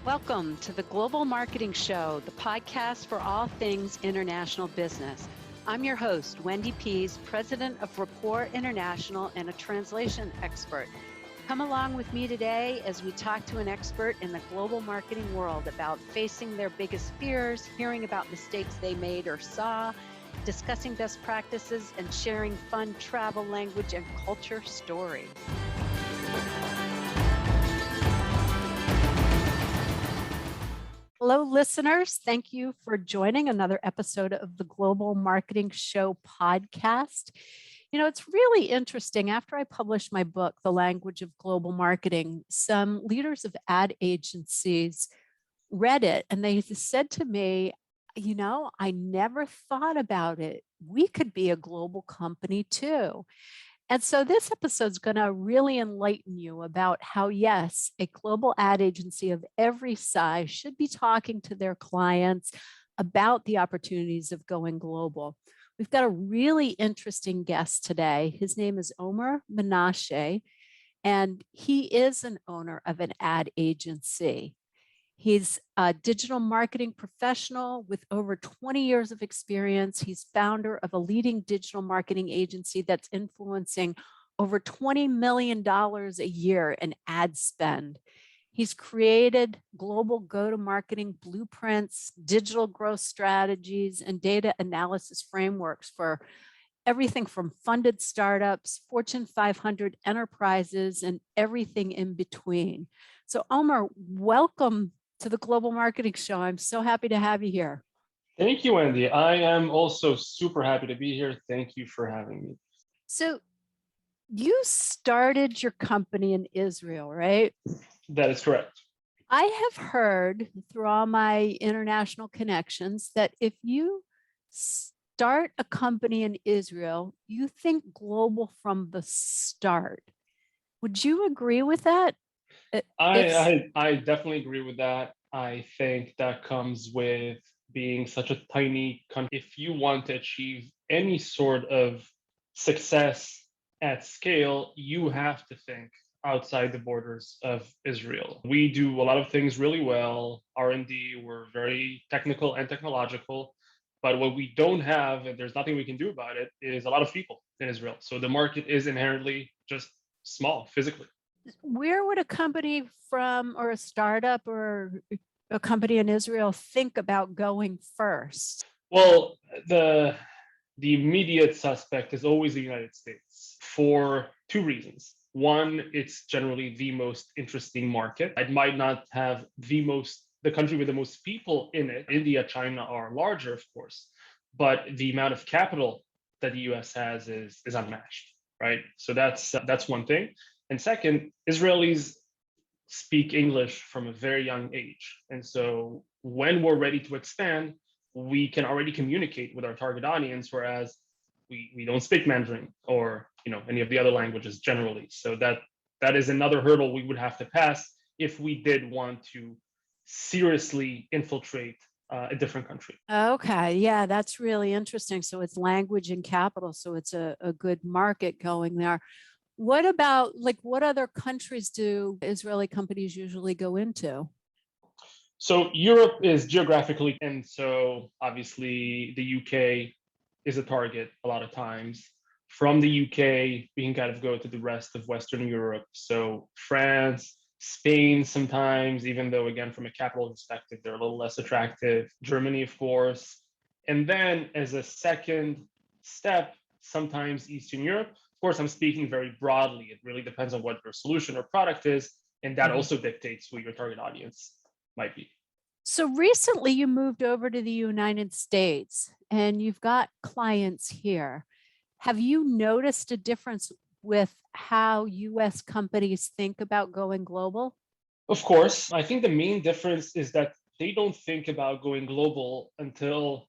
Welcome to the Global Marketing Show, the podcast for all things international business. I'm your host, Wendy Pease, president of Rapport International and a translation expert. Come along with me today as we talk to an expert in the global marketing world about facing their biggest fears, hearing about mistakes they made or saw, discussing best practices, and sharing fun travel, language, and culture stories. Hello, listeners. Thank you for joining another episode of the Global Marketing Show podcast. You know, it's really interesting. After I published my book, The Language of Global Marketing, some leaders of ad agencies read it and they said to me, I never thought about it. We could be a global company too. And so this episode is going to really enlighten you about how, yes, a global ad agency of every size should be talking to their clients about the opportunities of going global. We've got a really interesting guest today. His name is Omer Menashe, and he is an owner of an ad agency. He's a digital marketing professional with over 20 years of experience. He's founder of a leading digital marketing agency that's influencing over $20 million a year in ad spend. He's created global go-to-marketing blueprints, digital growth strategies, and data analysis frameworks for everything from funded startups, Fortune 500 enterprises, and everything in between. So Omer, welcome to the Global Marketing Show. I'm so happy to have you here. Thank you, Wendy. I am also super happy to be here. Thank you for having me. So you started your company in Israel, right? That is correct. I have heard through all my international connections that if you start a company in Israel, you think global from the start. Would you agree with that? I definitely agree with that. I think that comes with being such a tiny country. If you want to achieve any sort of success at scale, you have to think outside the borders of Israel. We do a lot of things really well. R&D, we're very technical and technological. But what we don't have, and there's nothing we can do about it, is a lot of people in Israel. So the market is inherently just small physically. Where would a company from or a startup or a company in Israel think about going first? Well, the immediate suspect is always the United States for two reasons. One, it's generally the most interesting market. It might not have the country with the most people in it. India, China are larger, of course, but the amount of capital that the US has is unmatched, right? So that's one thing. And second, Israelis speak English from a very young age. And so when we're ready to expand, we can already communicate with our target audience, whereas we don't speak Mandarin or any of the other languages generally. So that is another hurdle we would have to pass if we did want to seriously infiltrate a different country. Okay, yeah, that's really interesting. So it's language and capital. So it's a good market going there. What about what other countries do Israeli companies usually go into? So Europe is geographically, and so obviously the UK is a target a lot of times. From the UK, we can kind of go to the rest of Western Europe. So France, Spain sometimes, even though again, from a capital perspective, they're a little less attractive. Germany, of course. And then as a second step, sometimes Eastern Europe. Of course, I'm speaking very broadly. It really depends on what your solution or product is. And that also dictates who your target audience might be. So recently you moved over to the United States and you've got clients here. Have you noticed a difference with how US companies think about going global? Of course. I think the main difference is that they don't think about going global until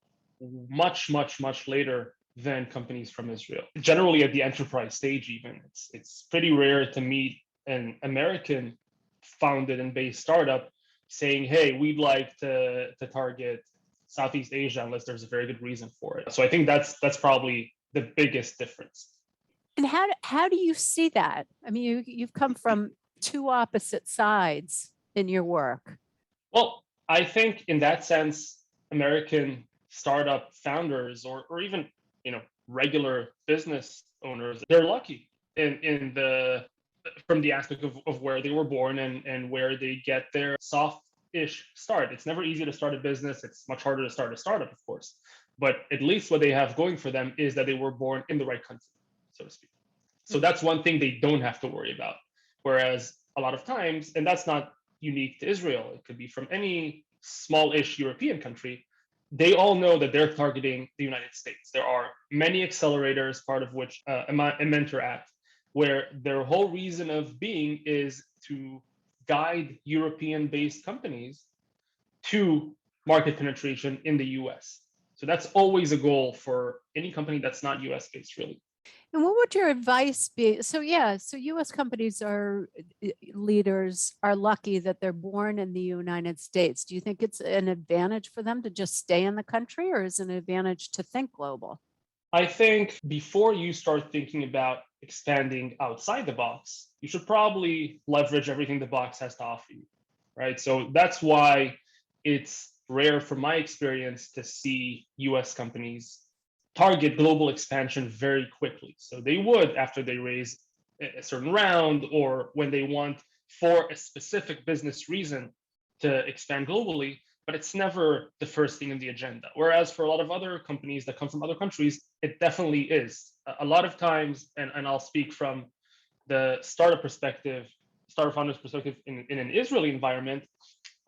much, much, much later than companies from Israel. Generally at the enterprise stage even, it's pretty rare to meet an American founded and based startup saying, hey, we'd like to target Southeast Asia unless there's a very good reason for it. So I think that's probably the biggest difference. And how do you see that? I mean, you've come from two opposite sides in your work. Well, I think in that sense, American startup founders or even, regular business owners, they're lucky in the from the aspect of where they were born and where they get their soft-ish start. It's never easy to start a business. It's much harder to start a startup, of course. But at least what they have going for them is that they were born in the right country, so to speak. So that's one thing they don't have to worry about. Whereas a lot of times, and that's not unique to Israel, it could be from any small-ish European country, they all know that they're targeting the United States. There are many accelerators, part of which a Mentor Act, where their whole reason of being is to guide European-based companies to market penetration in the US. So that's always a goal for any company that's not US based, really. And what would your advice be? So yeah, so US companies are leaders are lucky that they're born in the United States. Do you think it's an advantage for them to just stay in the country, or is it an advantage to think global? I think before you start thinking about expanding outside the box, you should probably leverage everything the box has to offer you, right? So that's why it's rare from my experience to see US companies target global expansion very quickly. So they would after they raise a certain round or when they want for a specific business reason to expand globally, but it's never the first thing in the agenda. Whereas for a lot of other companies that come from other countries, it definitely is. A lot of times, and I'll speak from the startup perspective, startup founders perspective in an Israeli environment,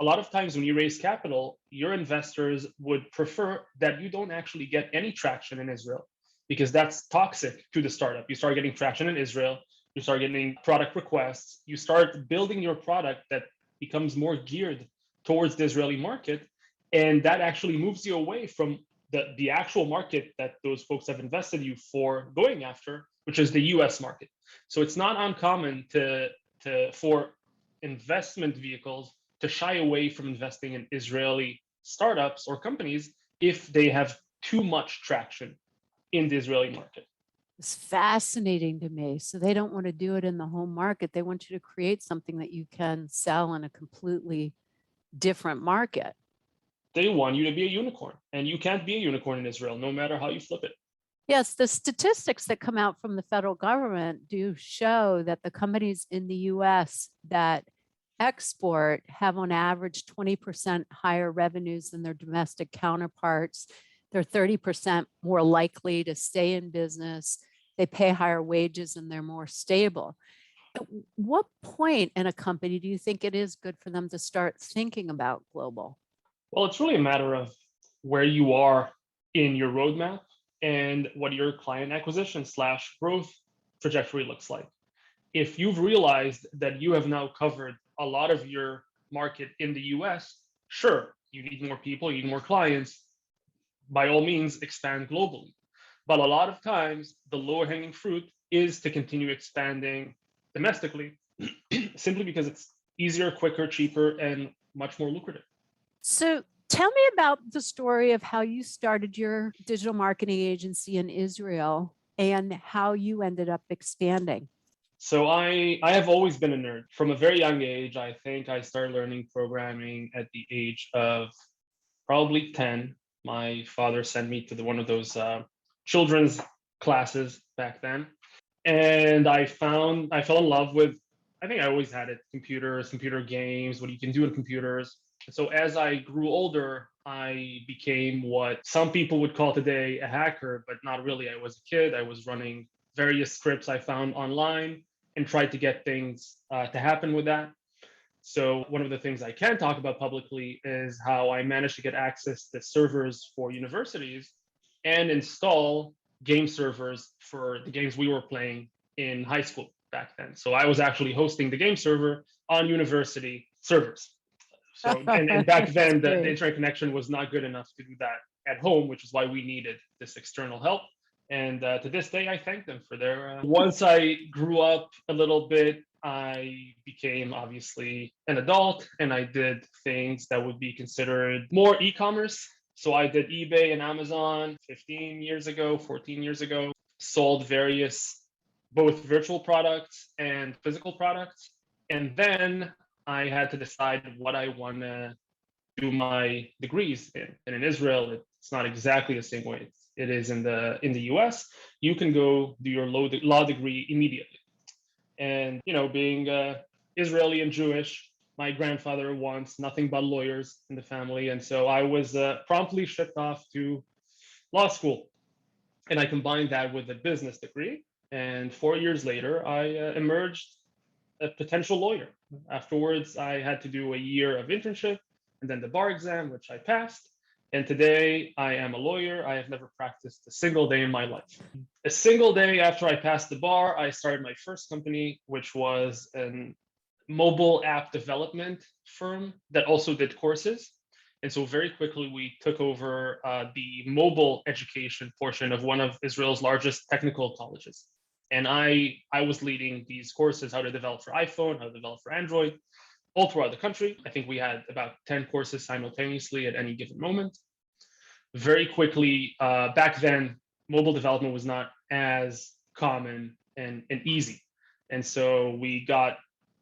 a lot of times when you raise capital, your investors would prefer that you don't actually get any traction in Israel because that's toxic to the startup. You start getting traction in Israel, you start getting product requests, you start building your product that becomes more geared towards the Israeli market. And that actually moves you away from the actual market that those folks have invested you for going after, which is the US market. So it's not uncommon for investment vehicles to shy away from investing in Israeli startups or companies if they have too much traction in the Israeli market. It's fascinating to me. So they don't want to do it in the home market. They want you to create something that you can sell in a completely different market. They want you to be a unicorn, and you can't be a unicorn in Israel, no matter how you flip it. Yes, the statistics that come out from the federal government do show that the companies in the US that export have on average 20% higher revenues than their domestic counterparts. They're 30% more likely to stay in business. They pay higher wages and they're more stable. At what point in a company do you think it is good for them to start thinking about global? Well, it's really a matter of where you are in your roadmap and what your client acquisition slash growth trajectory looks like. If you've realized that you have now covered a lot of your market in the US, sure, you need more people, you need more clients, by all means, expand globally. But a lot of times, the lower hanging fruit is to continue expanding domestically simply because it's easier, quicker, cheaper, and much more lucrative. So tell me about the story of how you started your digital marketing agency in Israel and how you ended up expanding. So I have always been a nerd from a very young age. I think I started learning programming at the age of probably 10. My father sent me to one of those children's classes back then, and I fell in love with. I think I always had it: computers, computer games, what you can do in computers. So as I grew older, I became what some people would call today a hacker, but not really. I was a kid. I was running various scripts I found online and tried to get things to happen with that. So one of the things I can talk about publicly is how I managed to get access to servers for universities and install game servers for the games we were playing in high school back then. So I was actually hosting the game server on university servers. So and back then the internet connection was not good enough to do that at home, which is why we needed this external help. And to this day, I thank them for their. Once I grew up a little bit, I became obviously an adult and I did things that would be considered more e commerce. So I did eBay and Amazon 15 years ago, 14 years ago, sold various both virtual products and physical products. And then I had to decide what I want to do my degrees in. And in Israel, it's not exactly the same way it is in the US. You can go do your law degree immediately. And being Israeli and Jewish, my grandfather wants nothing but lawyers in the family, and so I was promptly shipped off to law school, and I combined that with a business degree. And 4 years later, I emerged a potential lawyer. Afterwards, I had to do a year of internship and then the bar exam, which I passed. And today I am a lawyer. I have never practiced a single day in my life. A single day after I passed the bar, I started my first company, which was an mobile app development firm that also did courses. And so very quickly, we took over the mobile education portion of one of Israel's largest technical colleges. And I was leading these courses, how to develop for iPhone, how to develop for Android, all throughout the country. I think we had about 10 courses simultaneously at any given moment. Very quickly, back then, mobile development was not as common and easy. And so we got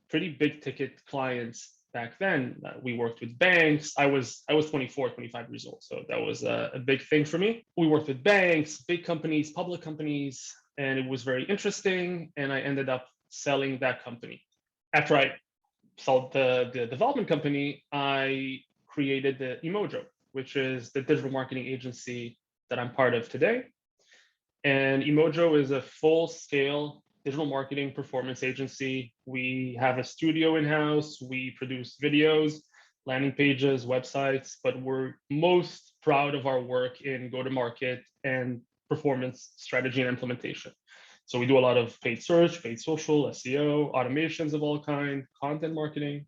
pretty big ticket clients back then. We worked with banks. I was 24, 25 years old. So that was a big thing for me. We worked with banks, big companies, public companies, and it was very interesting. And I ended up selling that company. After I sold the development company, I created the Emojo, which is the digital marketing agency that I'm part of today. And Emojo is a full-scale digital marketing performance agency. We have a studio in-house. We produce videos, landing pages, websites, but we're most proud of our work in go-to-market and performance strategy and implementation. So we do a lot of paid search, paid social, SEO, automations of all kind, content marketing.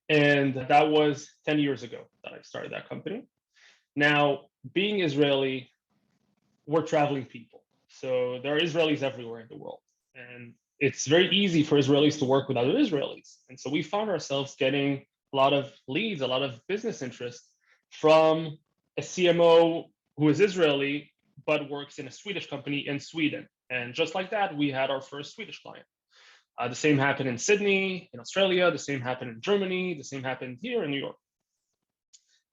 And that was 10 years ago that I started that company. Now, being Israeli, we're traveling people. So there are Israelis everywhere in the world. And it's very easy for Israelis to work with other Israelis. And so we found ourselves getting a lot of leads, a lot of business interest from a CMO who is Israeli, but works in a Swedish company in Sweden. And just like that, we had our first Swedish client. The same happened in Sydney, in Australia. The same happened in Germany. The same happened here in New York.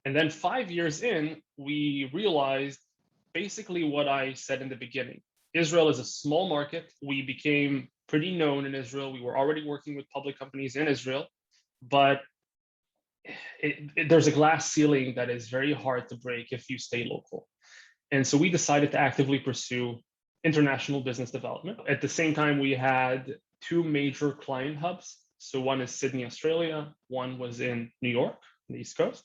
And then 5 years in, we realized basically what I said in the beginning. Israel is a small market. We became pretty known in Israel. We were already working with public companies in Israel, but there's a glass ceiling that is very hard to break if you stay local. And so we decided to actively pursue international business development. At the same time, we had two major client hubs. So one is Sydney, Australia. One was in New York, on the East Coast.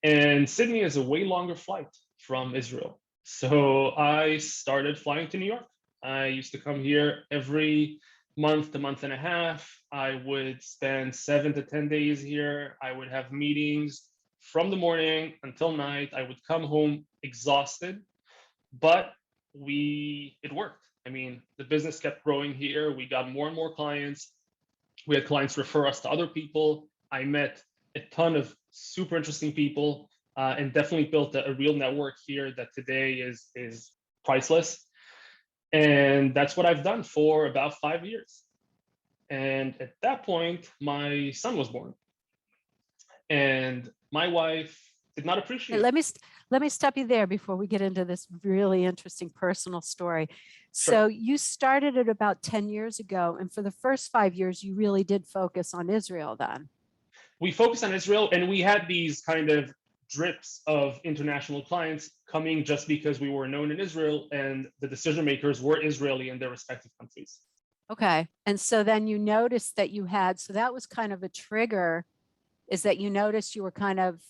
And Sydney is a way longer flight from Israel. So I started flying to New York. I used to come here every month to month and a half. I would spend 7 to 10 days here. I would have meetings from the morning until night. I would come home exhausted, but it worked. I mean, the business kept growing here. We got more and more clients. We had clients refer us to other people. I met a ton of super interesting people and definitely built a real network here that today is priceless. And that's what I've done for about 5 years. And at that point, my son was born. And my wife did not appreciate it. Let me stop you there before we get into this really interesting personal story. Sure. So you started it about 10 years ago. And for the first 5 years, you really did focus on Israel then. We focused on Israel, and we had these kind of drips of international clients coming just because we were known in Israel and the decision makers were Israeli in their respective countries. Okay. And so then you noticed that so that was kind of a trigger, is that you noticed you were kind of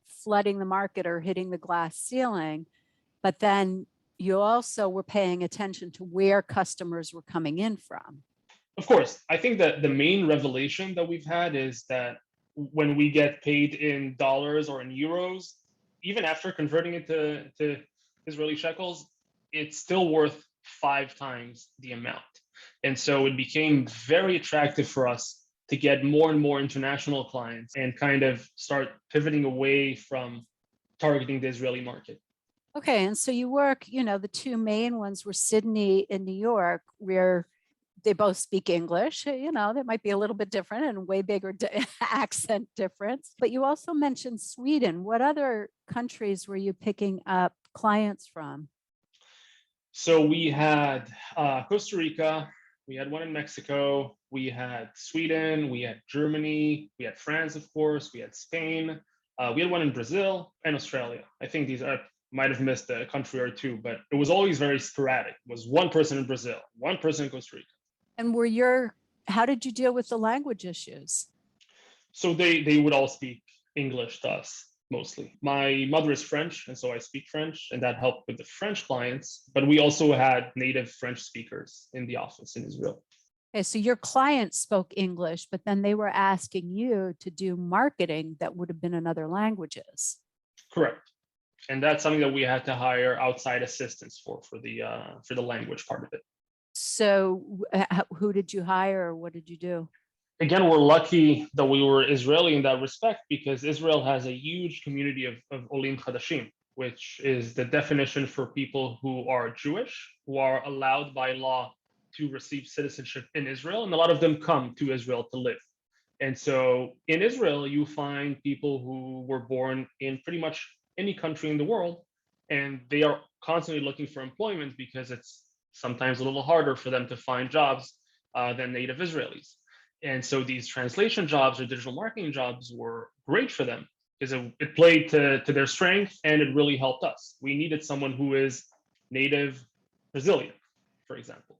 flooding the market or hitting the glass ceiling, but then you also were paying attention to where customers were coming in from. Of course, I think that the main revelation that we've had is that when we get paid in dollars or in euros, even after converting it to Israeli shekels, it's still worth 5 times the amount. And so it became very attractive for us to get more and more international clients and kind of start pivoting away from targeting the Israeli market. Okay. And so you work, the two main ones were Sydney and New York, where they both speak English. That might be a little bit different and way bigger accent difference. But you also mentioned Sweden. What other countries were you picking up clients from? So we had Costa Rica, we had one in Mexico, we had Sweden, we had Germany, we had France, of course, we had Spain, we had one in Brazil and Australia. I think these are might have missed a country or two, but it was always very sporadic. It was one person in Brazil, one person in Costa Rica. And how did you deal with the language issues? So they would all speak English to us mostly. My mother is French, and so I speak French, and that helped with the French clients. But we also had native French speakers in the office in Israel. Okay, so your clients spoke English, but then they were asking you to do marketing that would have been in other languages. Correct. And that's something that we had to hire outside assistants for the language part of it. So who did you hire, or what did you do? Again, we're lucky that we were Israeli in that respect, because Israel has a huge community of Olim Chadashim, which is the definition for people who are Jewish, who are allowed by law to receive citizenship in Israel. And a lot of them come to Israel to live. And so in Israel, you find people who were born in pretty much any country in the world, and they are constantly looking for employment because it's sometimes a little harder for them to find jobs than native Israelis. And so these translation jobs or digital marketing jobs were great for them because it played to their strength, and it really helped us. We needed someone who is native Brazilian, for example.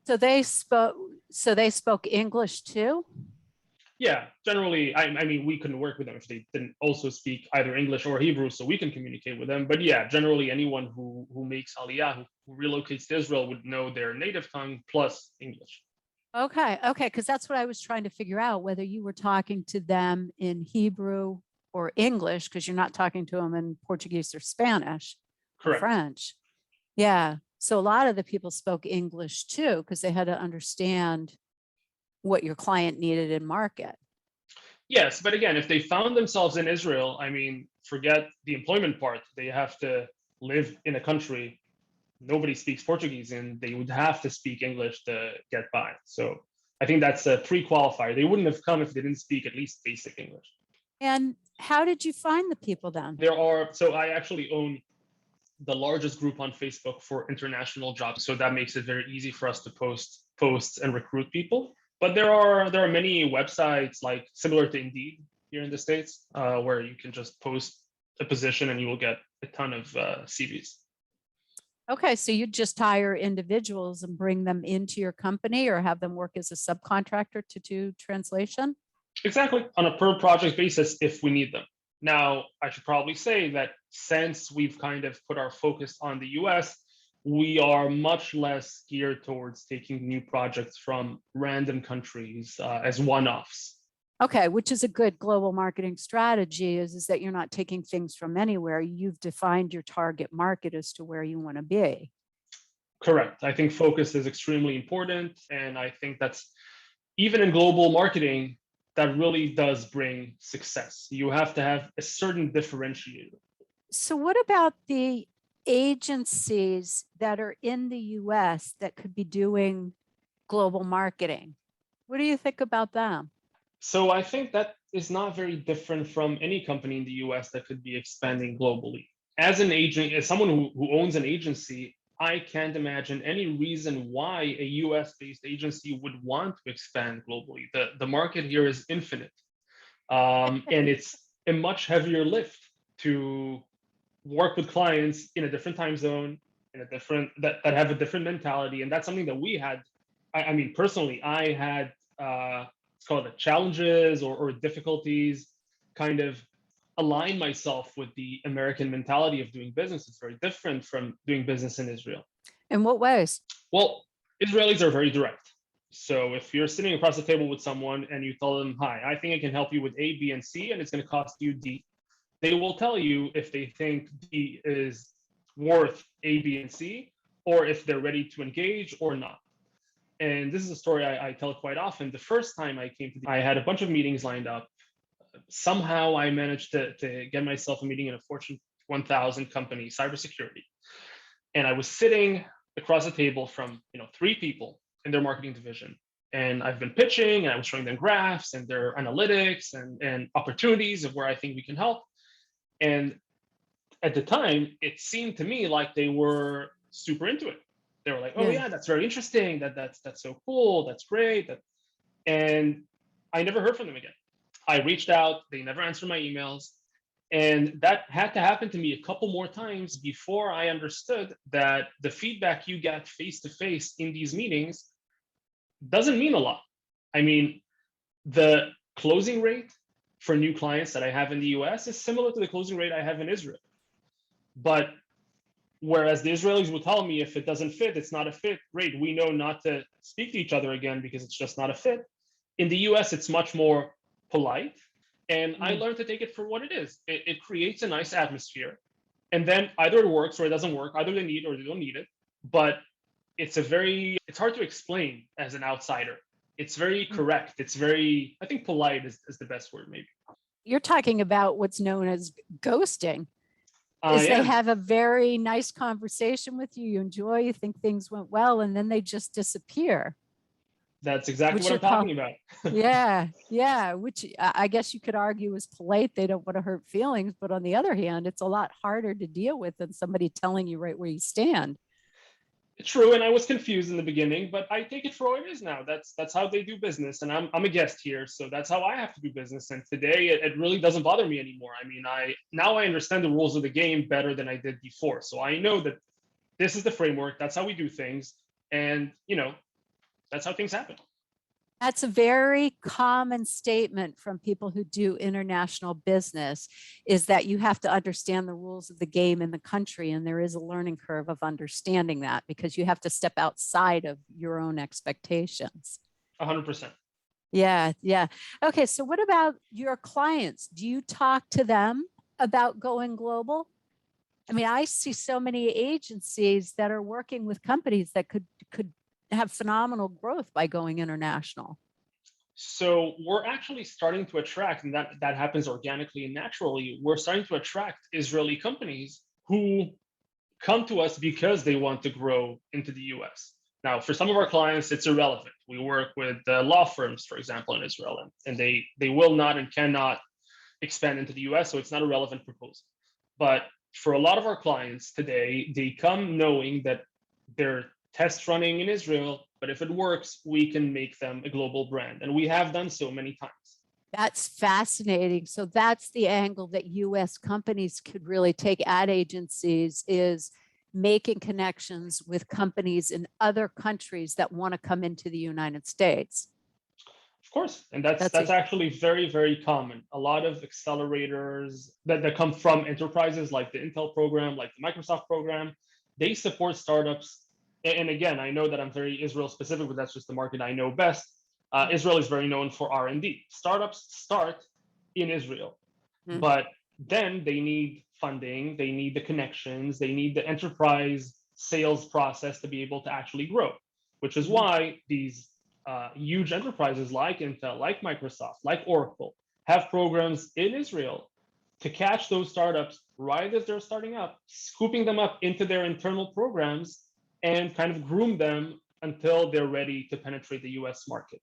So they spoke English too? Yeah, generally, I mean, we couldn't work with them if they didn't also speak either English or Hebrew, so we can communicate with them. But yeah, generally, anyone who makes Aliyah, who relocates to Israel, would know their native tongue plus English. Okay, because that's what I was trying to figure out, whether you were talking to them in Hebrew or English, because you're not talking to them in Portuguese or Spanish or Correct. French. Yeah. So a lot of the people spoke English too, because they had to understand what your client needed in market. Yes, but again, if they found themselves in Israel, I mean, forget the employment part. They have to live in a country nobody speaks Portuguese, and they would have to speak English to get by. So I think that's a pre-qualifier. They wouldn't have come if they didn't speak at least basic English. And how did you find the people then? So I actually own the largest group on Facebook for international jobs. So that makes it very easy for us to post posts and recruit people. But there are many websites like similar to Indeed here in the States, where you can just post a position and you will get a ton of CVs. Okay, so you just hire individuals and bring them into your company, or have them work as a subcontractor to do translation? Exactly, on a per project basis if we need them. Now, I should probably say that since we've kind of put our focus on the US, we are much less geared towards taking new projects from random countries as one-offs. Okay, which is a good global marketing strategy, is that you're not taking things from anywhere. You've defined your target market as to where you want to be. Correct. I think focus is extremely important. And I think that's, even in global marketing, that really does bring success. You have to have a certain differentiator. So what about the agencies that are in the US that could be doing global marketing? What do you think about them? So I think that is not very different from any company in the US that could be expanding globally. As an agent, as someone who owns an agency, I can't imagine any reason why a US-based agency would want to expand globally. The market here is infinite. And it's a much heavier lift to work with clients in a different time zone, in a different that have a different mentality. And that's something that we had. I mean, personally, I had it's called it challenges or difficulties, kind of align myself with the American mentality of doing business. It's very different from doing business in Israel. In what ways? Well, Israelis are very direct. So if you're sitting across the table with someone and you tell them, hi, I think I can help you with A, B, and C, and it's going to cost you D, they will tell you if they think D is worth A, B, and C, or if they're ready to engage or not. And this is a story I tell quite often. The first time I came I had a bunch of meetings lined up. Somehow I managed to get myself a meeting in a Fortune 1000 company, cybersecurity. And I was sitting across the table from 3 people, in their marketing division. And I've been pitching and I was showing them graphs and their analytics and opportunities of where I think we can help. And at the time, it seemed to me like they were super into it. They were like, "Oh Yeah. yeah, that's very interesting. That's so cool. That's great." And I never heard from them again. I reached out. They never answered my emails. And that had to happen to me a couple more times before I understood that the feedback you get face to face in these meetings doesn't mean a lot. I mean, the closing rate for new clients that I have in the US is similar to the closing rate I have in Israel. But whereas the Israelis will tell me if it doesn't fit, it's not a fit, great, we know not to speak to each other again because it's just not a fit. In the US, it's much more polite. And I learned to take it for what it is. It creates a nice atmosphere. And then either it works or it doesn't work. Either they need or they don't need it. But it's hard to explain as an outsider. It's very correct. It's very, I think polite is the best word, maybe. You're talking about what's known as ghosting. Is they Yeah, have a very nice conversation with you, you enjoy, you think things went well, and then they just disappear, that's exactly which what you're I'm talking called. about. Yeah, which I guess you could argue is polite. They don't want to hurt feelings, but on the other hand, it's a lot harder to deal with than somebody telling you right where you stand. True, and I was confused in the beginning, but I take it for what it is now. That's how they do business, and I'm a guest here, so that's how I have to do business. And today, it really doesn't bother me anymore. I mean, I understand the rules of the game better than I did before, so I know that this is the framework. That's how we do things, and that's how things happen. That's a very common statement from people who do international business, is that you have to understand the rules of the game in the country. And there is a learning curve of understanding that because you have to step outside of your own expectations. 100%. Yeah, yeah. Okay, so what about your clients? Do you talk to them about going global? I mean, I see so many agencies that are working with companies that could have phenomenal growth by going international. So we're actually starting to attract, and that happens organically and naturally. We're starting to attract Israeli companies who come to us because they want to grow into the US. Now, for some of our clients, it's irrelevant. We work with law firms, for example, in Israel, and they will not and cannot expand into the US, so it's not a relevant proposal. But for a lot of our clients today, they come knowing that they're test running in Israel, but if it works, we can make them a global brand. And we have done so many times. That's fascinating. So that's the angle that US companies could really take ad agencies, is making connections with companies in other countries that want to come into the United States. Of course. And that's actually very, very common. A lot of accelerators that come from enterprises like the Intel program, like the Microsoft program, they support startups. And again, I know that I'm very Israel specific, but that's just the market I know best. Israel is very known for R&D. Startups start in Israel, but then they need funding, they need the connections, they need the enterprise sales process to be able to actually grow, which is why these huge enterprises like Intel, like Microsoft, like Oracle have programs in Israel to catch those startups right as they're starting up, scooping them up into their internal programs and kind of groom them until they're ready to penetrate the US market.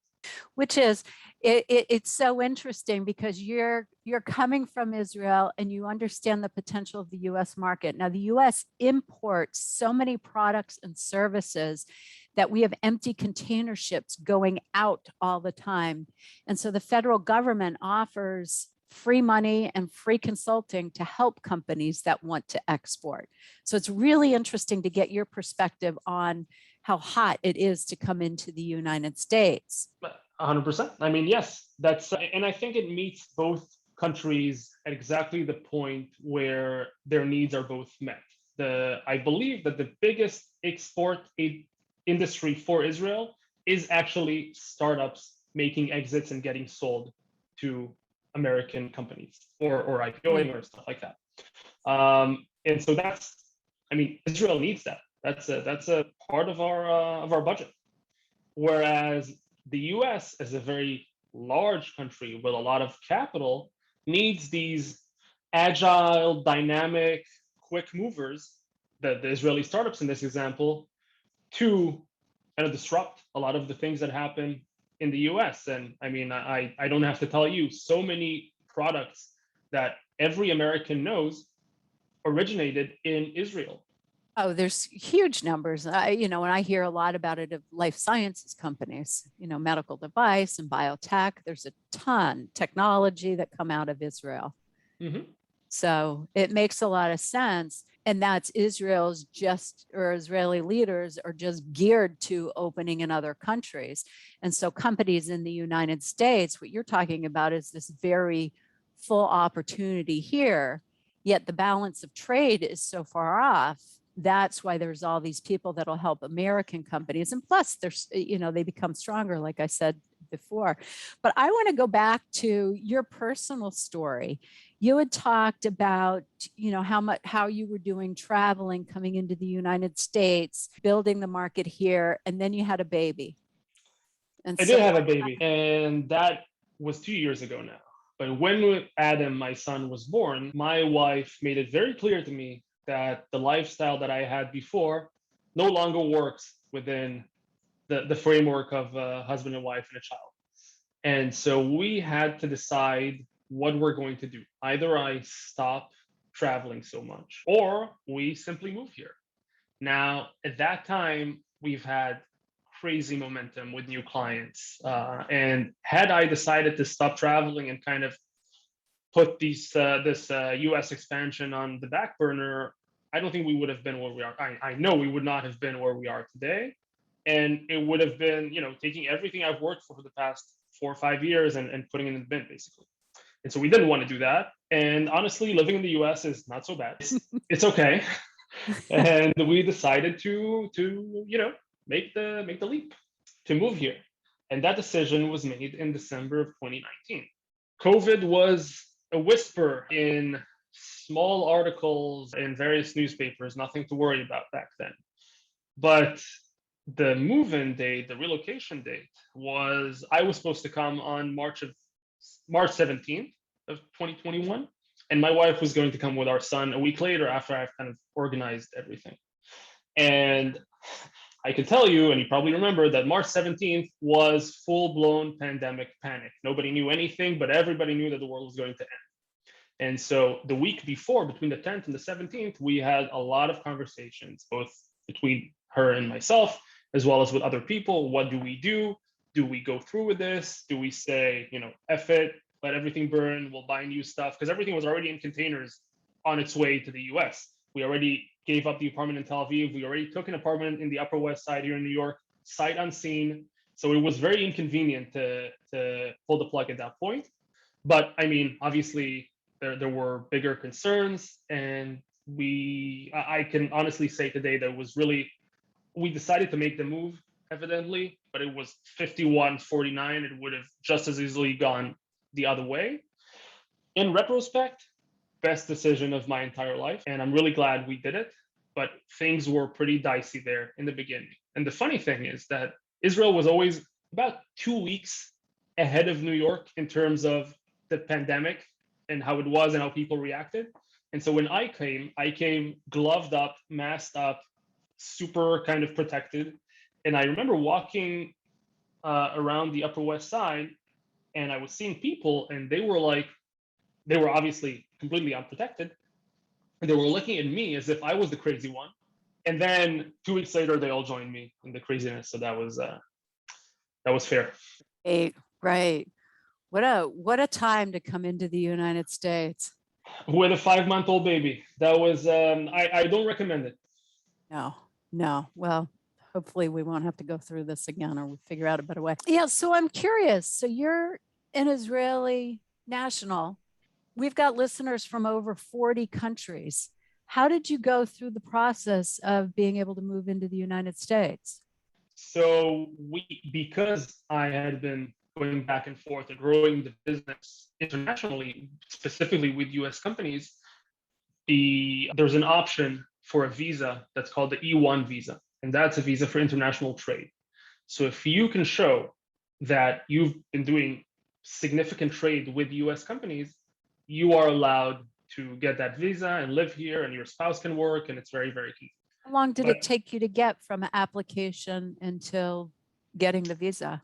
Which is, it's so interesting because you're coming from Israel and you understand the potential of the US market. Now, the US imports so many products and services that we have empty container ships going out all the time. And so the federal government offers free money and free consulting to help companies that want to export. So it's really interesting to get your perspective on how hot it is to come into the United States. 100%. I mean, yes, and I think it meets both countries at exactly the point where their needs are both met. I believe that the biggest export industry for Israel is actually startups making exits and getting sold to American companies or IPOing or stuff like that. And so Israel needs that. That's a part of our budget. Whereas the US, as a very large country with a lot of capital, needs these agile, dynamic, quick movers, the Israeli startups in this example, to kind of disrupt a lot of the things that happen in the US. And I mean, I don't have to tell you, so many products that every American knows originated in Israel. Oh, there's huge numbers. And I hear a lot about it of life sciences companies, medical device and biotech. There's a ton technology that come out of Israel. Mm-hmm. So it makes a lot of sense. And that's Israeli leaders are just geared to opening in other countries. And so companies in the United States, what you're talking about is this very full opportunity here, yet the balance of trade is so far off. That's why there's all these people that'll help American companies. And plus there's, they become stronger, like I said before. But I want to go back to your personal story. You had talked about, how you were doing traveling, coming into the United States, building the market here, and then you had a baby. And I so did have a baby, and that was 2 years ago now. But when Adam, my son, was born, my wife made it very clear to me that the lifestyle that I had before no longer works within the framework of a husband and wife and a child. And so we had to decide what we're going to do. Either I stop traveling so much, or we simply move here. Now, at that time, we've had crazy momentum with new clients. And had I decided to stop traveling and kind of put this US expansion on the back burner, I don't think we would have been where we are. I know we would not have been where we are today. And it would have been, taking everything I've worked for the past 4 or 5 years and putting it in the bin, basically. And so we didn't want to do that. And honestly, living in the US is not so bad. It's okay. And we decided to make the leap to move here. And that decision was made in December of 2019. COVID was a whisper in small articles in various newspapers, nothing to worry about back then. But the move-in date, the relocation date, I was supposed to come on March 17th of 2021. And my wife was going to come with our son a week later after I've kind of organized everything. And I can tell you, and you probably remember, that March 17th was full-blown pandemic panic. Nobody knew anything, but everybody knew that the world was going to end. And so the week before, between the 10th and the 17th, we had a lot of conversations, both between her and myself, as well as with other people. What do we do? Do we go through with this? Do we say, F it, let everything burn, we'll buy new stuff? Because everything was already in containers on its way to the US. We already gave up the apartment in Tel Aviv. We already took an apartment in the Upper West Side here in New York, sight unseen. So it was very inconvenient to pull the plug at that point. But I mean, obviously, there were bigger concerns. And I can honestly say today that we decided to make the move, evidently, but it was 51-49. It would have just as easily gone the other way. In retrospect, best decision of my entire life. And I'm really glad we did it. But things were pretty dicey there in the beginning. And the funny thing is that Israel was always about 2 weeks ahead of New York in terms of the pandemic and how it was and how people reacted. And so when I came gloved up, masked up, super kind of protected. And I remember walking around the Upper West Side, and I was seeing people, and they were obviously completely unprotected. And they were looking at me as if I was the crazy one. And then 2 weeks later, they all joined me in the craziness. So that was fair. Right. What a time to come into the United States. With a 5-month-old baby. That was I don't recommend it. No. Well, hopefully we won't have to go through this again, or we figure out a better way. Yeah. So I'm curious. So you're an Israeli national. We've got listeners from over 40 countries. How did you go through the process of being able to move into the United States? So because I had been going back and forth and growing the business internationally, specifically with US companies, there's an option for a visa that's called the E1 visa, and that's a visa for international trade. So if you can show that you've been doing significant trade with US companies, you are allowed to get that visa and live here, and your spouse can work, and it's very, very key. How long did But it take you to get from application until getting the visa?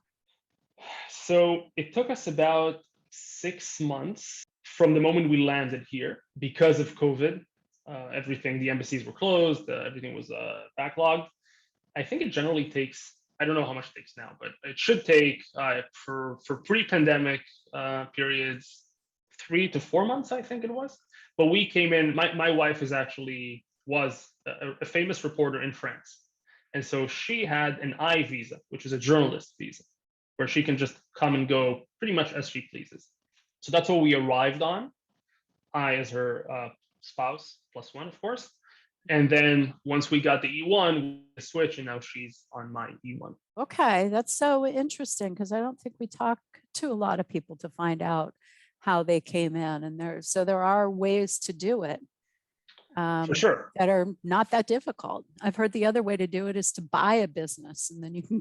so it took us about 6 months from the moment we landed here because of COVID. Everything, the embassies were closed, everything was backlogged. I think it generally takes, I don't know how much it takes now, but it should take for pre-pandemic periods 3 to 4 months, I think it was. But we came in, my wife is actually was a famous reporter in France. And so she had an I visa, which is a journalist visa, where she can just come and go pretty much as she pleases. So that's what we arrived on. I as her spouse, plus one, of course. And then once we got the E1, we switched, and now she's on my E1. Okay, that's so interesting because I don't think we talk to a lot of people to find out how they came in, and there are ways to do it For sure. that are not that difficult. I've heard the other way to do it is to buy a business and then you can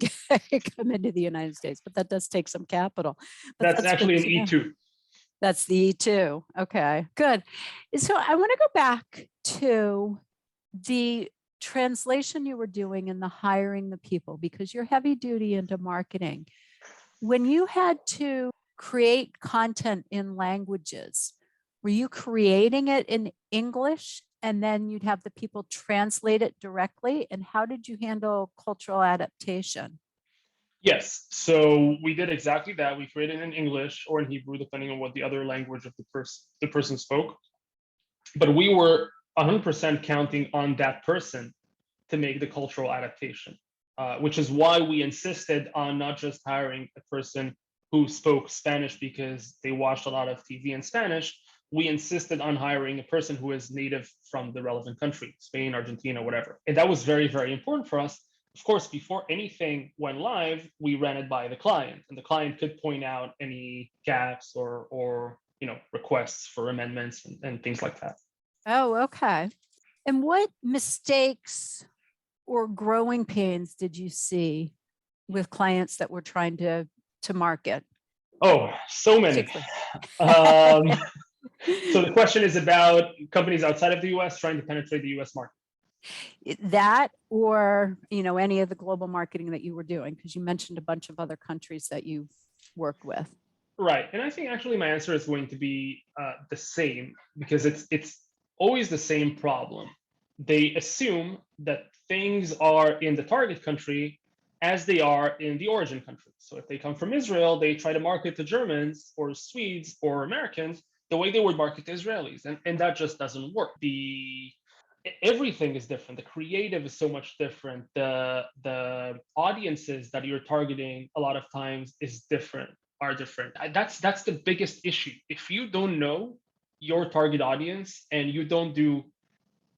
come into the United States, but that does take some capital. But That's that's good actually an to know. E2. That's the E2. Okay, good. So I want to go back to the translation you were doing and the hiring the people, because you're heavy duty into marketing. When you had to create content in languages, were you creating it in English and then you'd have the people translate it directly? And how did you handle cultural adaptation? Yes. So we did exactly that. We created in English or in Hebrew, depending on what the other language of the person spoke. But we were 100% counting on that person to make the cultural adaptation, which is why we insisted on not just hiring a person who spoke Spanish because they watched a lot of TV in Spanish. We insisted on hiring a person who is native from the relevant country, Spain, Argentina, whatever. And that was very, very important for us. Of course, before anything went live, we ran it by the client, and the client could point out any gaps or requests for amendments and things like that. Oh, okay. And what mistakes or growing pains did you see with clients that were trying to market? Oh, so many. Particularly. So the question is about companies outside of the US trying to penetrate the US market. That or any of the global marketing that you were doing, because you mentioned a bunch of other countries that you've worked with. Right. And I think actually my answer is going to be the same, because it's always the same problem. They assume that things are in the target country as they are in the origin country. So if they come from Israel, they try to market to Germans or Swedes or Americans the way they would market to Israelis. And that just doesn't work. Everything is different. The creative is so much different. The audiences that you're targeting a lot of times are different. That's the biggest issue. If you don't know your target audience and you don't do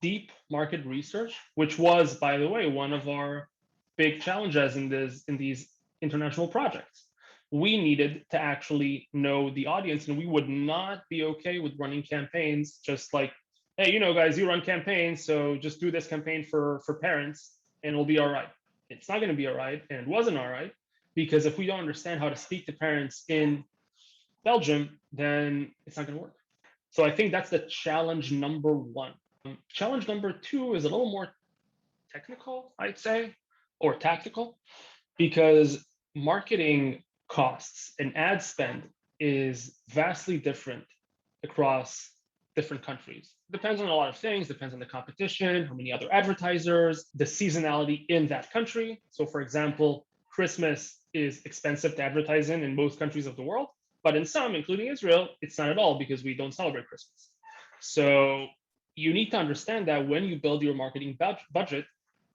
deep market research, which was, by the way, one of our big challenges in these international projects. We needed to actually know the audience, and we would not be okay with running campaigns just like, hey, guys, you run campaigns, so just do this campaign for parents and it'll be all right. It's not going to be all right, and it wasn't all right, because if we don't understand how to speak to parents in Belgium, then it's not going to work. So I think that's the challenge number one. Challenge number two is a little more technical, I'd say, or tactical, because marketing costs and ad spend is vastly different across different countries. Depends on a lot of things, depends on the competition, how many other advertisers, the seasonality in that country. So for example, Christmas is expensive to advertise in most countries of the world, but in some, including Israel, it's not at all, because we don't celebrate Christmas. So you need to understand that when you build your marketing budget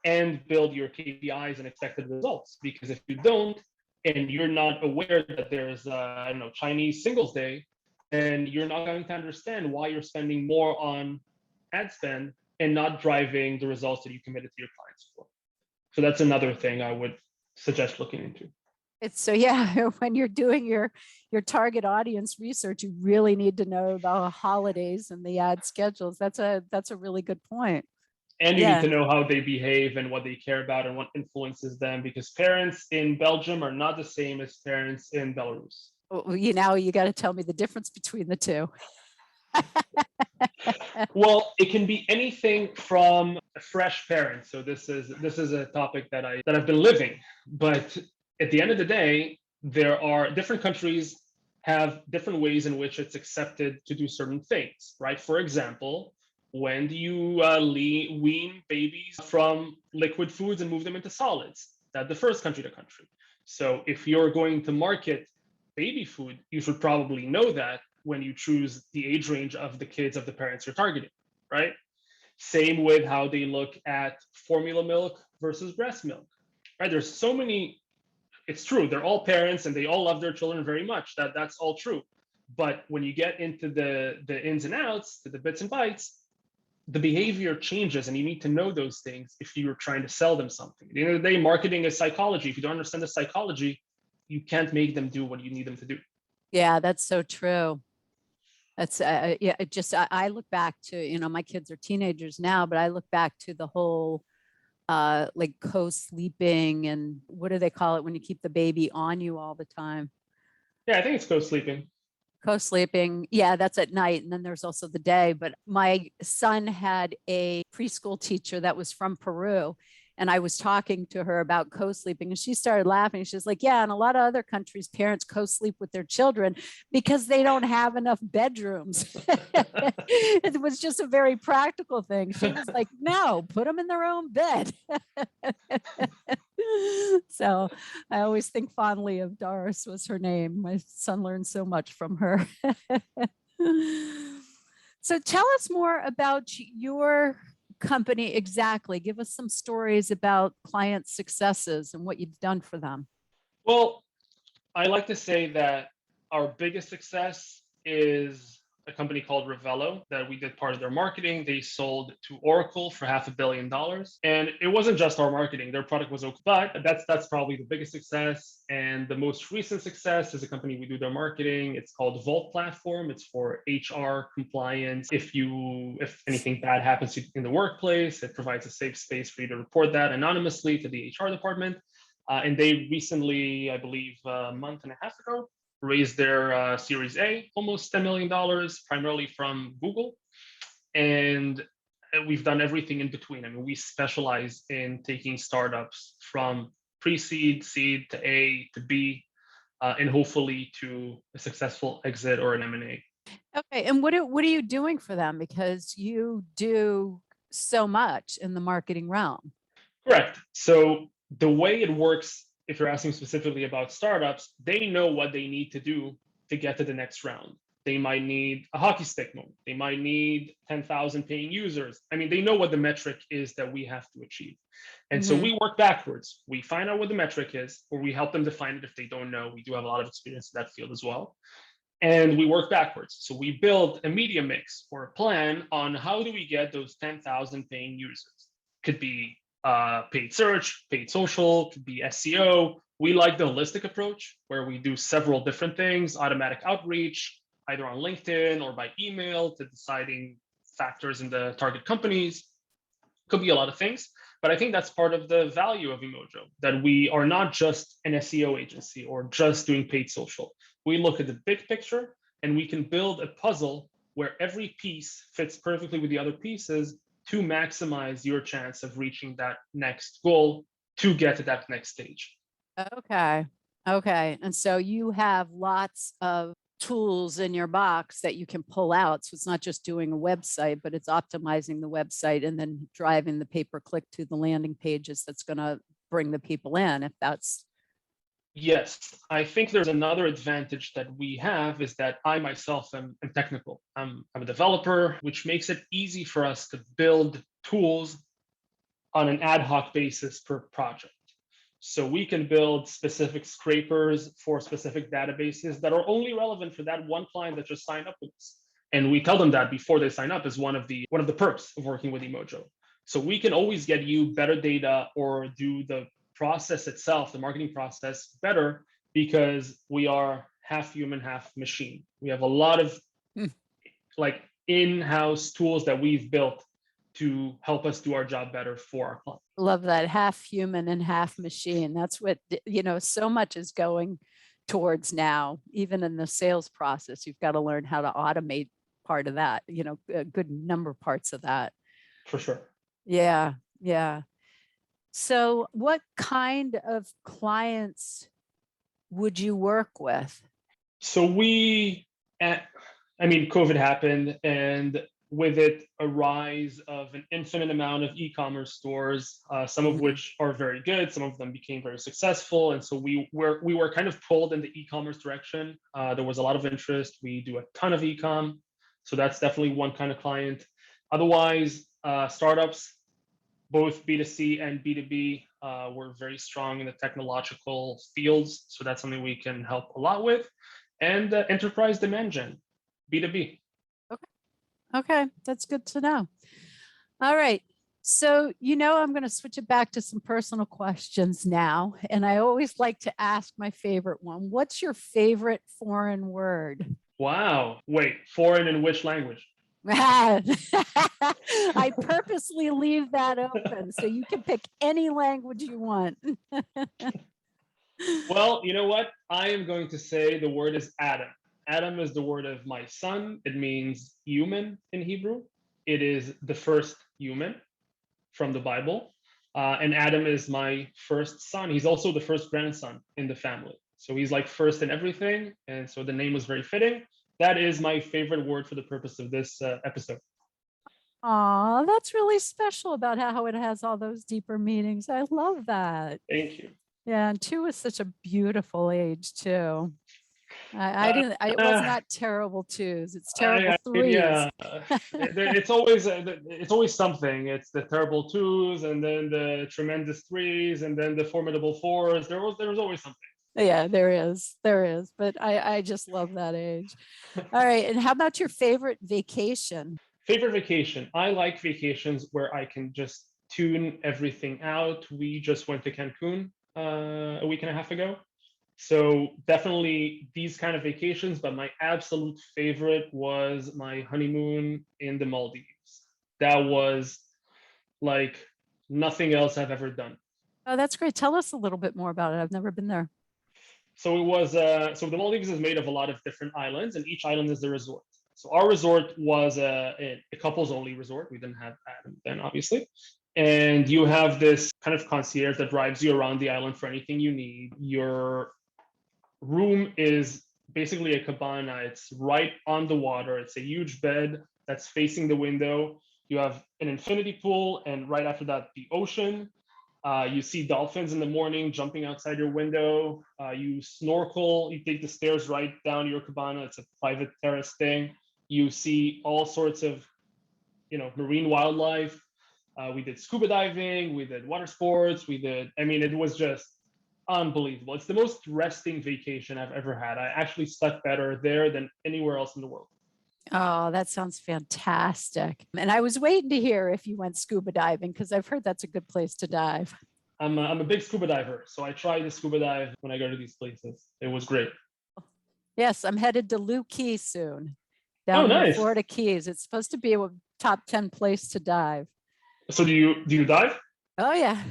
and build your KPIs and expected results, because if you don't, and you're not aware that there's Chinese Singles Day, then you're not going to understand why you're spending more on ad spend and not driving the results that you committed to your clients for. So that's another thing I would suggest looking into. When you're doing your target audience research, you really need to know the holidays and the ad schedules. That's a really good point. And you need to know how they behave and what they care about and what influences them, because parents in Belgium are not the same as parents in Belarus. You got to tell me the difference between the two. Well, it can be anything from a fresh parent. So this is a topic that I've been living. But at the end of the day, there are different countries have different ways in which it's accepted to do certain things, right? For example, when do you wean babies from liquid foods and move them into solids? That differs country to country. So if you're going to market baby food, you should probably know that when you choose the age range of the kids of the parents you're targeting, right? Same with how they look at formula milk versus breast milk, right? There's so many. It's true, they're all parents and they all love their children very much. That's all true. But when you get into the ins and outs, to the bits and bytes, the behavior changes, and you need to know those things if you're trying to sell them something. At the end of the day, marketing is psychology. If you don't understand the psychology, you can't make them do what you need them to do. Yeah, that's so true. That's yeah. It just I look back to, my kids are teenagers now, but I look back to the whole like co-sleeping, and what do they call it when you keep the baby on you all the time? Yeah, I think it's co-sleeping. Co-sleeping. Yeah, that's at night. And then there's also the day. But my son had a preschool teacher that was from Peru. And I was talking to her about co-sleeping, and she started laughing. She's like, yeah, in a lot of other countries, parents co-sleep with their children because they don't have enough bedrooms. It was just a very practical thing. She was like, no, put them in their own bed. So I always think fondly of Doris, was her name. My son learned so much from her. So tell us more about your company exactly. Give us some stories about client successes and what you've done for them. Well, I like to say that our biggest success is a company called Ravello that we did part of their marketing. They sold to Oracle for $500 million. And it wasn't just our marketing, their product was okay. But that's probably the biggest success. And the most recent success is a company we do their marketing. It's called Vault Platform. It's for HR compliance. If anything bad happens in the workplace, it provides a safe space for you to report that anonymously to the HR department. And they recently, I believe, a month and a half ago, raised their Series A, almost $10 million, primarily from Google. And we've done everything in between. I mean, we specialize in taking startups from pre-seed, seed to A to B, and hopefully to a successful exit or an M&A. Okay. And what are you doing for them? Because you do so much in the marketing realm. Correct. So the way it works, if you're asking specifically about startups, they know what they need to do to get to the next round. They might need a hockey stick moment. They might need 10,000 paying users. I mean, they know what the metric is that we have to achieve. And so we work backwards. We find out what the metric is, or we help them define it if they don't know. We do have a lot of experience in that field as well. And we work backwards. So we build a media mix or a plan on how do we get those 10,000 paying users. Could be paid search, paid social, could be SEO. We like the holistic approach where we do several different things, automatic outreach, either on LinkedIn or by email, to deciding factors in the target companies. Could be a lot of things, but I think that's part of the value of Emojo, that we are not just an SEO agency or just doing paid social. We look at the big picture and we can build a puzzle where every piece fits perfectly with the other pieces to maximize your chance of reaching that next goal to get to that next stage. Okay. Okay. And so you have lots of tools in your box that you can pull out. So it's not just doing a website, but it's optimizing the website and then driving the pay-per-click to the landing pages that's going to bring the people in, if that's. Yes, I think there's another advantage that we have is that I myself am technical. I'm a developer, which makes it easy for us to build tools on an ad hoc basis per project. So we can build specific scrapers for specific databases that are only relevant for that one client that just signed up with us. And we tell them that before they sign up is one of the perks of working with Emojo. So we can always get you better data or do the process itself, the marketing process, better because we are half human, half machine. We have a lot of like in-house tools that we've built to help us do our job better for our clients. Love that, half human and half machine. That's what, so much is going towards now. Even in the sales process, you've got to learn how to automate part of that, a good number of parts of that. For sure. Yeah. Yeah. So what kind of clients would you work with? So COVID happened, and with it, a rise of an infinite amount of e-commerce stores, some of Mhm. which are very good, some of them became very successful, and so we were kind of pulled in the e-commerce direction. There was a lot of interest. We do a ton of e-com, so that's definitely one kind of client. Otherwise, startups, both B2C and B2B, we're very strong in the technological fields, so that's something we can help a lot with. And enterprise demand gen, B2B. Okay. Okay. That's good to know. All right. So, I'm going to switch it back to some personal questions now. And I always like to ask my favorite one. What's your favorite foreign word? Wow. Wait, foreign in which language? I purposely leave that open so you can pick any language you want. Well, you know what? I am going to say the word is Adam. Adam is the word of my son. It means human in Hebrew. It is the first human from the Bible. And Adam is my first son. He's also the first grandson in the family. So he's like first in everything. And so the name was very fitting. That is my favorite word for the purpose of this episode. Aw, that's really special about how it has all those deeper meanings. I love that. Thank you. Yeah, and 2 is such a beautiful age too. I Uh, didn't. It was uh, not terrible 2s. It's terrible yeah, 3s. it's always something. It's the terrible twos, and then the tremendous threes, and then the formidable fours. There was always something. Yeah, there is. There is. But I just love that age. All right. And how about your favorite vacation? Favorite vacation. I like vacations where I can just tune everything out. We just went to Cancun a week and a half ago. So definitely these kind of vacations, but my absolute favorite was my honeymoon in the Maldives. That was like nothing else I've ever done. Oh, that's great. Tell us a little bit more about it. I've never been there. So the Maldives is made of a lot of different islands, and each island is a resort. So our resort was a couples only resort. We didn't have Adam then, obviously. And you have this kind of concierge that drives you around the island for anything you need. Your room is basically a cabana. It's right on the water. It's a huge bed that's facing the window. You have an infinity pool, and right after that, the ocean. You see dolphins in the morning jumping outside your window. You snorkel. You take the stairs right down your cabana. It's a private terrace thing. You see all sorts of, marine wildlife. We did scuba diving. We did water sports. It was just unbelievable. It's the most resting vacation I've ever had. I actually slept better there than anywhere else in the world. Oh, that sounds fantastic. And I was waiting to hear if you went scuba diving because I've heard that's a good place to dive. I'm a big scuba diver, so I try to scuba dive when I go to these places. It was great. Yes, I'm headed to Lou Key soon, down Oh, in the nice. Florida Keys. It's supposed to be a top 10 place to dive. So do you dive? Oh, yeah.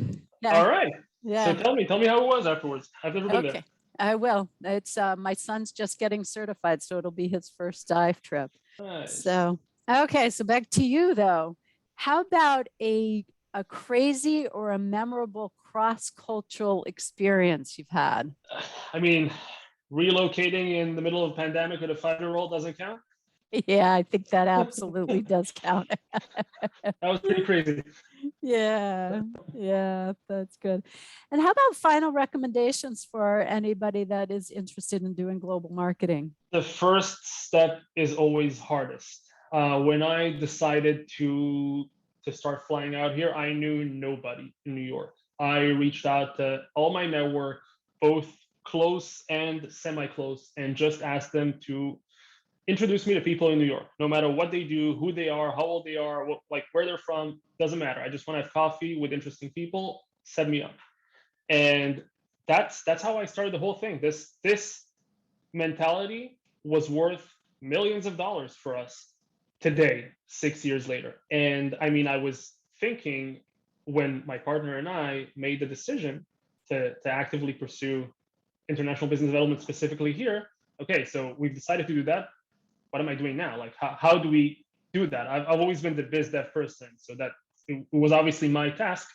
Yeah. All right. So Yeah. tell me how it was afterwards. I've never been there. Okay. I will. It's my son's just getting certified, so it'll be his first dive trip. Nice. So, okay. So back to you though. How about a crazy or a memorable cross-cultural experience you've had? I mean, relocating in the middle of a pandemic with a 5-year-old doesn't count. Yeah, I think that absolutely does count. That was pretty crazy. Yeah, yeah, that's good. And how about final recommendations for anybody that is interested in doing global marketing? The first step is always hardest. When I decided to start flying out here, I knew nobody in New York. I reached out to all my network, both close and semi-close, and just asked them to introduce me to people in New York, no matter what they do, who they are, how old they are, where they're from, doesn't matter. I just want to have coffee with interesting people. Set me up, and that's how I started the whole thing. This mentality was worth millions of dollars for us today, 6 years later. And I was thinking when my partner and I made the decision to actively pursue international business development specifically here. Okay, so we've decided to do that. what am I doing now? Like, how do we do that? I've always been the biz dev person, so that it was obviously my task,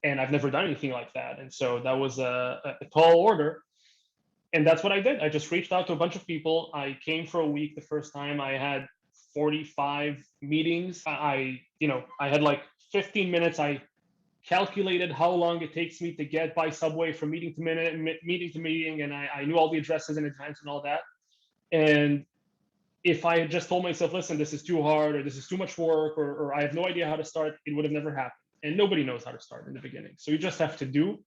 and I've never done anything like that. And so that was a tall order. And that's what I did. I just reached out to a bunch of people. I came for a week the first time. I had 45 meetings. I had like 15 minutes. I calculated how long it takes me to get by subway from meeting to meeting, and I knew all the addresses in advance and all that. And if I had just told myself, listen, this is too hard, or this is too much work, or I have no idea how to start, it would have never happened. And nobody knows how to start in the beginning. So you just have to do,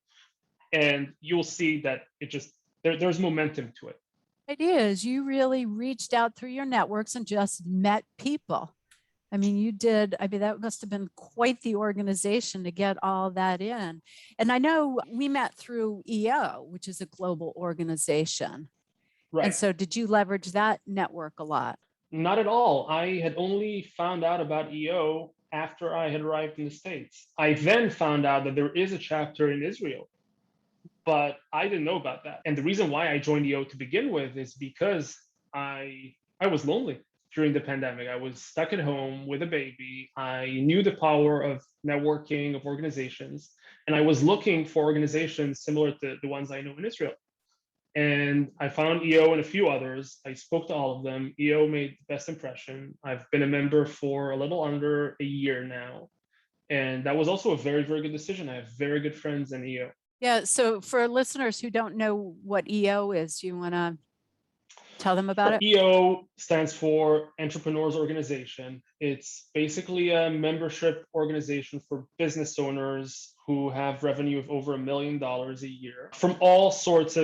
and you'll see that it just, there's momentum to it. It is. You really reached out through your networks and just met people. I mean, you did. I mean, that must have been quite the organization to get all that in. And I know we met through EO, which is a global organization. Right. And so did you leverage that network a lot? Not at all. I had only found out about EO after I had arrived in the States. I then found out that there is a chapter in Israel, but I didn't know about that. And the reason why I joined EO to begin with is because I was lonely during the pandemic. I was stuck at home with a baby. I knew the power of networking, of organizations, and I was looking for organizations similar to the ones I know in Israel. And I found EO and a few others. I spoke to all of them. EO made the best impression. I've been a member for a little under a year now. And that was also a very, very good decision. I have very good friends in EO. Yeah. So for listeners who don't know what EO is, do you want to tell them about it? EO stands for Entrepreneurs Organization. It's basically a membership organization for business owners who have revenue of over $1 million a year from all types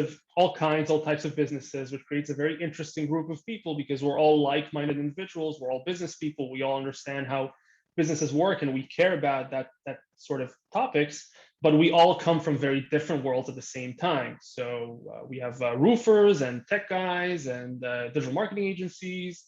of businesses, which creates a very interesting group of people because we're all like-minded individuals. We're all business people. We all understand how businesses work and we care about that sort of topics, but we all come from very different worlds at the same time. So we have roofers and tech guys and digital marketing agencies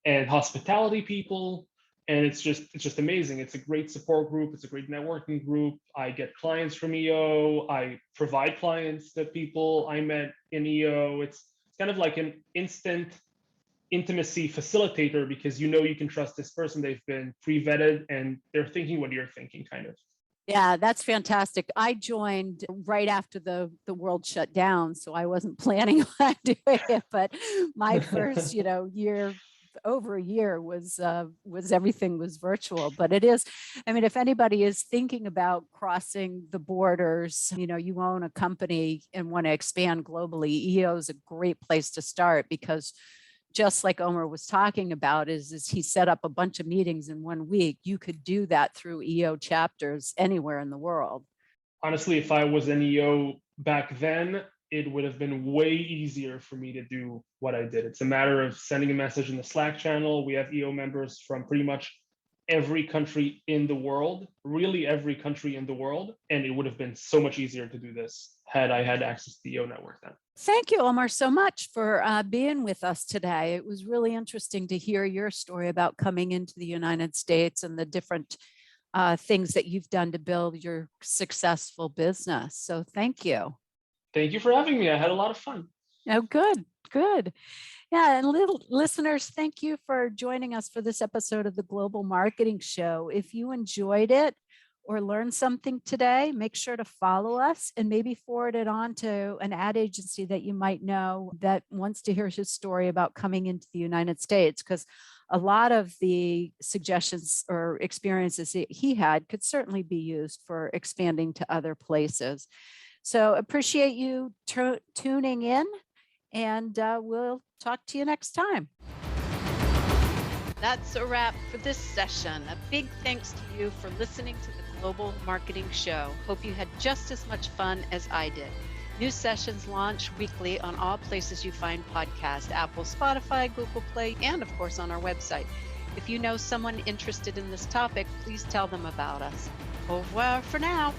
and hospitality people. And it's just amazing. It's a great support group. It's a great networking group. I get clients from EO. I provide clients to people I met in EO. It's kind of like an instant intimacy facilitator because you can trust this person. They've been pre-vetted and they're thinking what you're thinking, kind of. Yeah, that's fantastic. I joined right after the world shut down, so I wasn't planning on doing it. But my first, year, over a year was everything was virtual. But it is, I mean, if anybody is thinking about crossing the borders, you own a company and want to expand globally, EO is a great place to start because just like Omer was talking about, is he set up a bunch of meetings in 1 week. You could do that through EO chapters anywhere in the world. Honestly, if I was in EO back then, it would have been way easier for me to do what I did. It's a matter of sending a message in the Slack channel. We have EO members from pretty much every country in the world, really every country in the world. And it would have been so much easier to do this had I had access to the EO network then. Thank you, Omer, so much for being with us today. It was really interesting to hear your story about coming into the United States and the different things that you've done to build your successful business. So thank you. Thank you for having me. I had a lot of fun. Oh, good. Yeah, and listeners, thank you for joining us for this episode of the Global Marketing Show. If you enjoyed it or learned something today, make sure to follow us and maybe forward it on to an ad agency that you might know that wants to hear his story about coming into the United States, because a lot of the suggestions or experiences that he had could certainly be used for expanding to other places. So appreciate you tuning in, and we'll talk to you next time. That's a wrap for this session. A big thanks to you for listening to the Global Marketing Show. Hope you had just as much fun as I did. New sessions launch weekly on all places you find podcasts: Apple, Spotify, Google Play, and of course on our website. If you know someone interested in this topic, please tell them about us. Au revoir for now.